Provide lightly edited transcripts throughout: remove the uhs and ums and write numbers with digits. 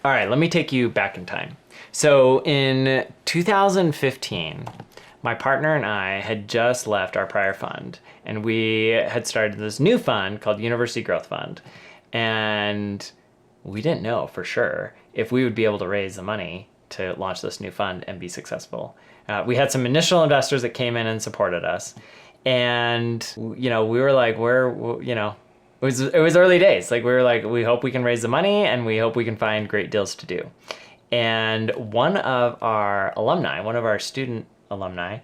All right, let me take you back in time. So in 2015, my partner and I had just left our prior fund, and we had started this new fund called University Growth Fund. And we didn't know for sure if we would be able to raise the money to launch this new fund and be successful. We had some initial investors that came in and supported us. And, we were like, it was early days. Like, we were like, we hope we can raise the money and we hope we can find great deals to do. And one of our alumni, one of our student alumni,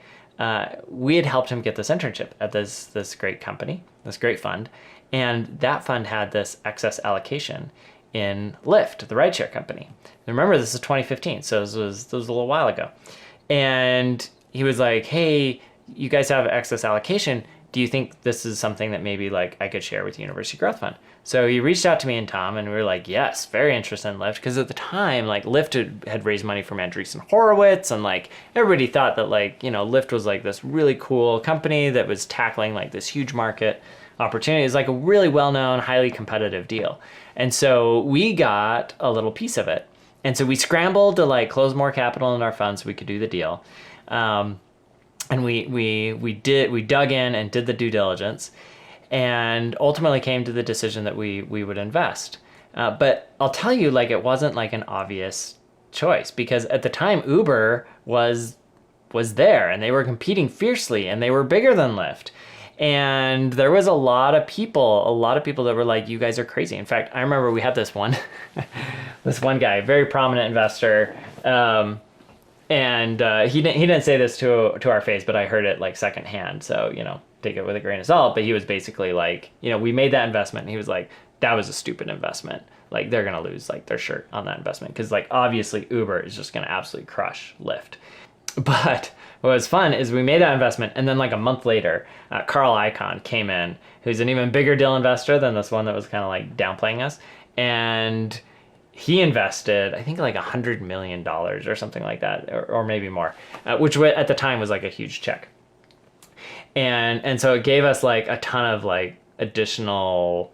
we had helped him get this internship at this great company, this great fund. And that fund had this excess allocation in Lyft, the rideshare company. And remember, this is 2015, so this was a little while ago. And he was like, hey, you guys have excess allocation. Do you think this is something that maybe like I could share with University Growth Fund? So he reached out to me and Tom, and we were like, yes, very interested in Lyft. Because at the time, like, Lyft had raised money from Andreessen Horowitz, and like everybody thought that like, Lyft was like this really cool company that was tackling like this huge market opportunity. It's like a really well-known, highly competitive deal. And so we got a little piece of it. And so we scrambled to like close more capital in our fund so we could do the deal. And we dug in and did the due diligence, and ultimately came to the decision that we would invest. But I'll tell you, like, it wasn't like an obvious choice, because at the time Uber was there, and they were competing fiercely, and they were bigger than Lyft. And there was a lot of people that were like, you guys are crazy. In fact, I remember we had this one guy, very prominent investor. And he didn't say this to our face, but I heard it like secondhand. So, take it with a grain of salt. But he was basically like, we made that investment. And he was like, that was a stupid investment. Like, they're going to lose like their shirt on that investment. Because like, obviously Uber is just going to absolutely crush Lyft. But what was fun is we made that investment, and then like a month later, Carl Icahn came in, who's an even bigger deal investor than this one that was kind of like downplaying us. And he invested, I think, like $100 million or something like that, or maybe more, which at the time was like a huge check. And so it gave us like a ton of like additional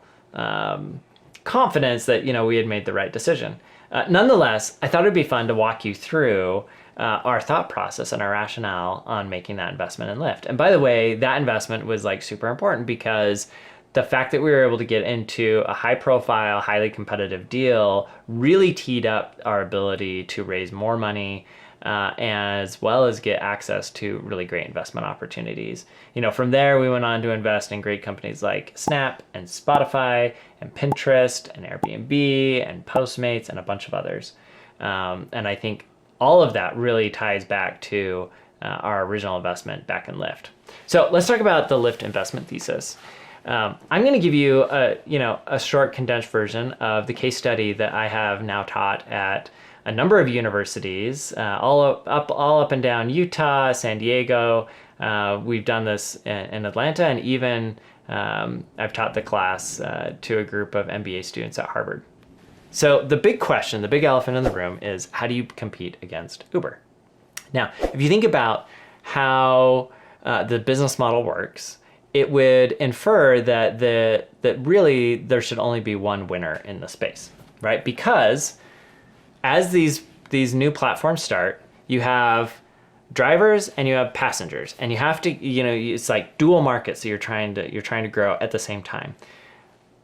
confidence that, we had made the right decision. Nonetheless, I thought it'd be fun to walk you through our thought process and our rationale on making that investment in Lyft. And by the way, that investment was like super important, because the fact that we were able to get into a high profile, highly competitive deal really teed up our ability to raise more money, as well as get access to really great investment opportunities. From there, we went on to invest in great companies like Snap and Spotify and Pinterest and Airbnb and Postmates and a bunch of others. And I think all of that really ties back to our original investment back in Lyft. So let's talk about the Lyft investment thesis. I'm going to give you a short condensed version of the case study that I have now taught at a number of universities, all up and down Utah, San Diego. We've done this in Atlanta, and even I've taught the class to a group of MBA students at Harvard. So the big question, the big elephant in the room is, how do you compete against Uber? Now, if you think about how the business model works, it would infer that really there should only be one winner in the space, right? Because as these new platforms start, you have drivers and you have passengers, and you have to, it's like dual markets that you're trying to grow at the same time.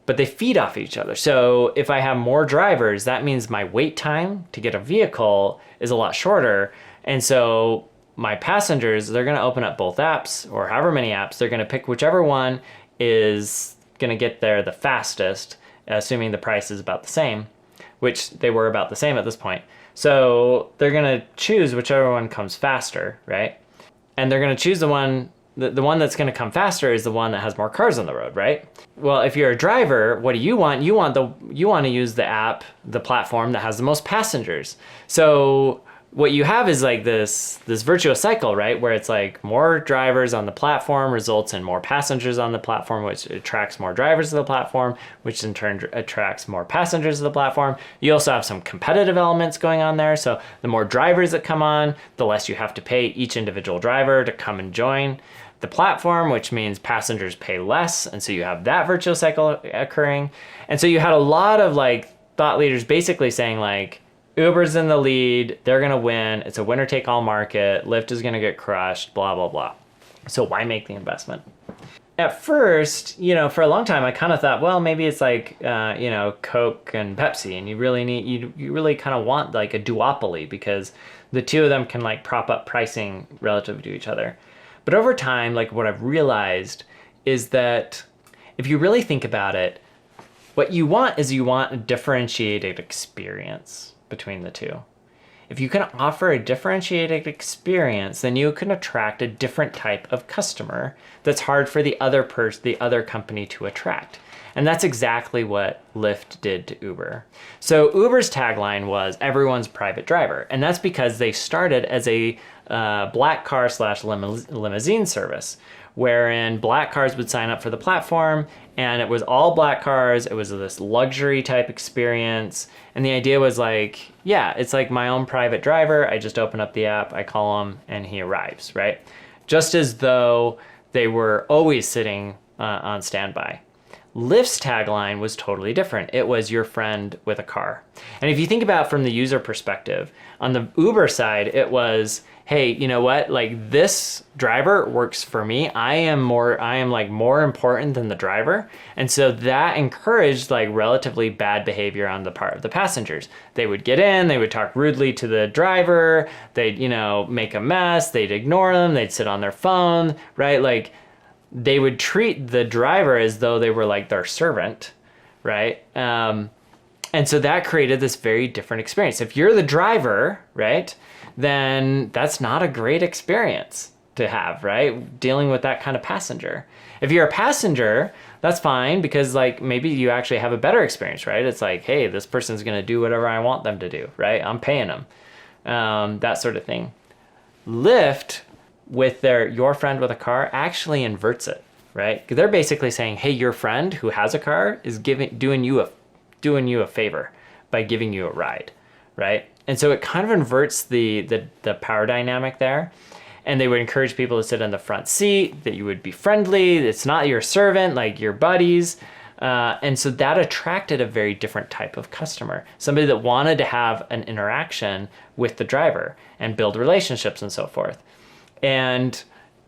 But they feed off each other. So if I have more drivers, that means my wait time to get a vehicle is a lot shorter. And so my passengers, they're going to open up both apps, or however many apps. They're going to pick whichever one is going to get there the fastest, assuming the price is about the same, which they were about the same at this point. So they're going to choose whichever one comes faster, right? And they're going to choose the one that's going to come faster is the one that has more cars on the road, right? Well, if you're a driver, what do you want? You want to use the app, the platform that has the most passengers. So what you have is like this virtuous cycle, right? Where it's like more drivers on the platform results in more passengers on the platform, which attracts more drivers to the platform, which in turn attracts more passengers to the platform. You also have some competitive elements going on there. So the more drivers that come on, the less you have to pay each individual driver to come and join the platform, which means passengers pay less. And so you have that virtuous cycle occurring. And so you had a lot of like thought leaders basically saying like, Uber's in the lead. They're going to win. It's a winner take all market. Lyft is going to get crushed, blah, blah, blah. So why make the investment? At first, for a long time, I kind of thought, well, maybe it's like, Coke and Pepsi, and you really kind of want like a duopoly because the two of them can like prop up pricing relative to each other. But over time, like what I've realized is that if you really think about it, what you want is a differentiated experience between the two. If you can offer a differentiated experience, then you can attract a different type of customer that's hard for the other company to attract. And that's exactly what Lyft did to Uber. So Uber's tagline was everyone's private driver. And that's because they started as a black car / limousine service, wherein black cars would sign up for the platform, and it was all black cars. It was this luxury type experience. And the idea was like, yeah, it's like my own private driver. I just open up the app, I call him, and he arrives, right? Just as though they were always sitting on standby. Lyft's tagline was totally different. It was your friend with a car. And if you think about it from the user perspective, on the Uber side, it was, hey, you know what? Like this driver works for me. I am like more important than the driver. And so that encouraged like relatively bad behavior on the part of the passengers. They would get in, they would talk rudely to the driver. They'd, make a mess. They'd ignore them. They'd sit on their phone, right? Like they would treat the driver as though they were like their servant, right? And so that created this very different experience. If you're the driver, right, then that's not a great experience to have, right? Dealing with that kind of passenger. If you're a passenger, that's fine because like maybe you actually have a better experience, right? It's like, hey, this person's going to do whatever I want them to do, right? I'm paying them, that sort of thing. Lyft, with their your friend with a car, actually inverts it, right? They're basically saying, hey, your friend who has a car is doing you a favor by giving you a ride, right? And so it kind of inverts the power dynamic there. And they would encourage people to sit in the front seat, that you would be friendly. It's not your servant, like your buddies. And so that attracted a very different type of customer, somebody that wanted to have an interaction with the driver and build relationships and so forth. And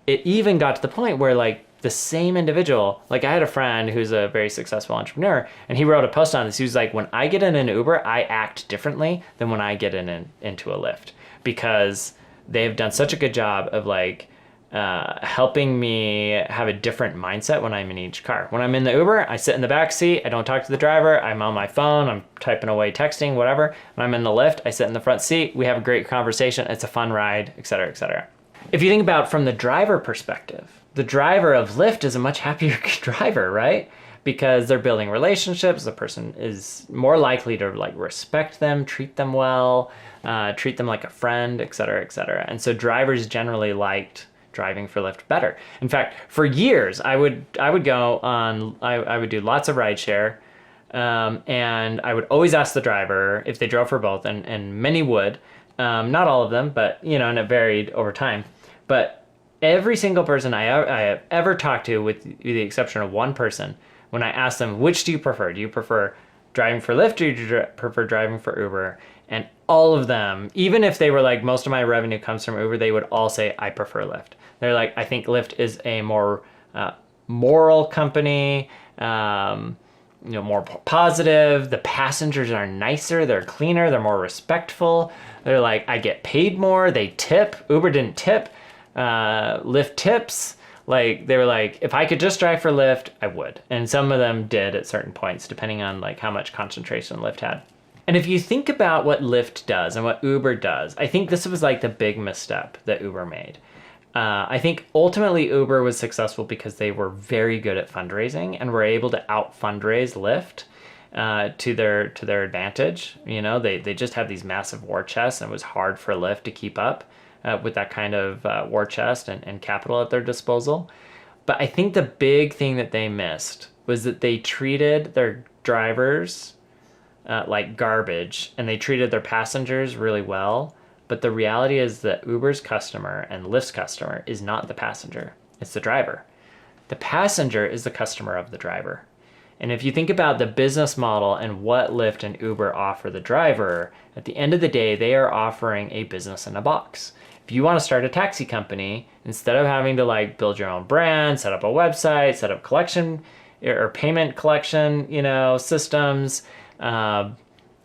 it even got to the point where like the same individual, like I had a friend who's a very successful entrepreneur, and he wrote a post on this. He was like, when I get in an Uber, I act differently than when I get into a Lyft, because they've done such a good job of like helping me have a different mindset when I'm in each car. When I'm in the Uber, I sit in the back seat. I don't talk to the driver. I'm on my phone. I'm typing away, texting, whatever. When I'm in the Lyft, I sit in the front seat. We have a great conversation. It's a fun ride, et cetera, et cetera. If you think about from the driver perspective, the driver of Lyft is a much happier driver, right? Because they're building relationships. The person is more likely to like respect them, treat them well, treat them like a friend, et cetera, et cetera. And so drivers generally liked driving for Lyft better. In fact, for years, I would go on, I would do lots of rideshare, and I would always ask the driver if they drove for both, and many would. Not all of them, but and it varied over time. But every single person I have ever talked to, with the exception of one person, when I asked them, which do you prefer? Do you prefer driving for Lyft, or do you prefer driving for Uber? And all of them, even if they were like, most of my revenue comes from Uber, they would all say, I prefer Lyft. They're like, I think Lyft is a more moral company, more positive. The passengers are nicer, they're cleaner, they're more respectful. They're like, I get paid more, they tip. Uber didn't tip. Lyft tips. Like, they were like, if I could just drive for Lyft, I would. And some of them did at certain points, depending on like how much concentration Lyft had. And if you think about what Lyft does and what Uber does, I think this was like the big misstep that Uber made. I think ultimately Uber was successful because they were very good at fundraising and were able to out fundraise Lyft to their advantage. They just have these massive war chests, and it was hard for Lyft to keep up with that kind of war chest and capital at their disposal. But I think the big thing that they missed was that they treated their drivers like garbage, and they treated their passengers really well. But the reality is that Uber's customer and Lyft's customer is not the passenger, it's the driver. The passenger is the customer of the driver. And if you think about the business model and what Lyft and Uber offer the driver, at the end of the day, they are offering a business in a box. If you want to start a taxi company, instead of having to like build your own brand, set up a website, set up collection or payment collection, systems, and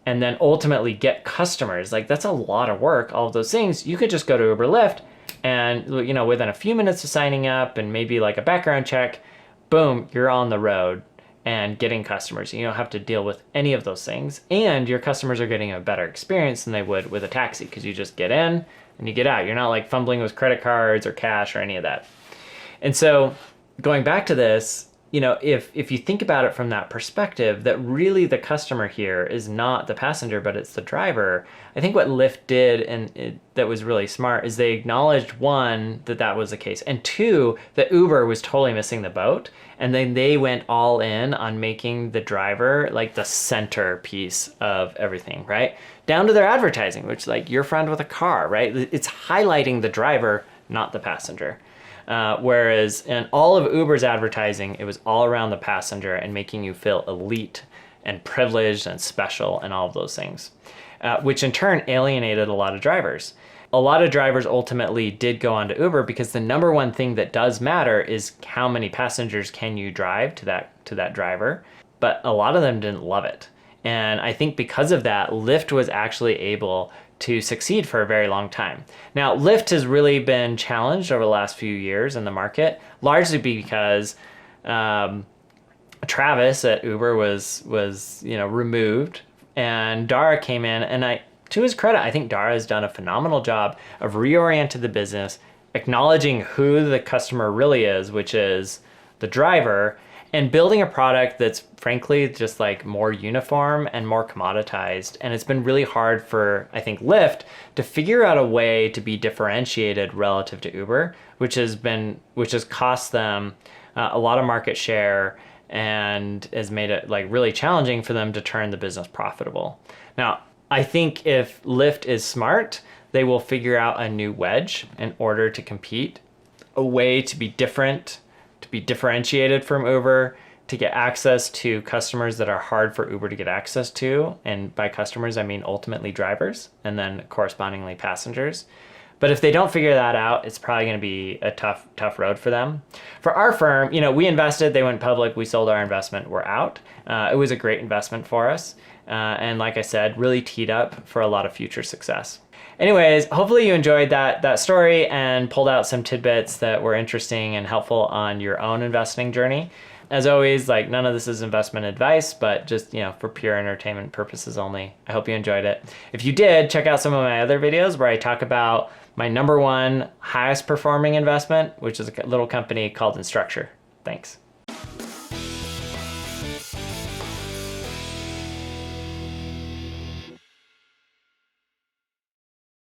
then ultimately get customers, like that's a lot of work, all of those things, you could just go to Uber Lyft and, within a few minutes of signing up and maybe like a background check, boom, you're on the road and getting customers. You don't have to deal with any of those things. And your customers are getting a better experience than they would with a taxi because you just get in and you get out. You're not like fumbling with credit cards or cash or any of that. And so going back to this, if you think about it from that perspective, that really the customer here is not the passenger, but it's the driver. I think what Lyft did and that was really smart is they acknowledged, one, that was the case, and two, that Uber was totally missing the boat. And then they went all in on making the driver like the centerpiece of everything, right? Down to their advertising, which like your friend with a car, right? It's highlighting the driver, not the passenger. Whereas in all of Uber's advertising, it was all around the passenger and making you feel elite and privileged and special and all of those things, which in turn alienated a lot of drivers. A lot of drivers ultimately did go on to Uber because the number one thing that does matter is how many passengers can you drive to that driver. But a lot of them didn't love it. And I think because of that, Lyft was actually able to succeed for a very long time. Now, Lyft has really been challenged over the last few years in the market, largely because Travis at Uber was removed, and Dara came in, and to his credit, I think Dara has done a phenomenal job of reorienting the business, acknowledging who the customer really is, which is the driver, and building a product that's frankly just like more uniform and more commoditized. And it's been really hard for, I think, Lyft to figure out a way to be differentiated relative to Uber, which has cost them a lot of market share and has made it like really challenging for them to turn the business profitable. Now, I think if Lyft is smart, they will figure out a new wedge in order to compete, a way to be different, to be differentiated from Uber, to get access to customers that are hard for Uber to get access to. And by customers, I mean ultimately drivers and then correspondingly passengers. But if they don't figure that out, it's probably going to be a tough road for them. For our firm, we invested, they went public, we sold our investment, we're out. It was a great investment for us. And like I said, really teed up for a lot of future success. Anyways, hopefully you enjoyed that story and pulled out some tidbits that were interesting and helpful on your own investing journey. As always, like none of this is investment advice, but just, for pure entertainment purposes only. I hope you enjoyed it. If you did, check out some of my other videos where I talk about my number one highest performing investment, which is a little company called Instructure. Thanks.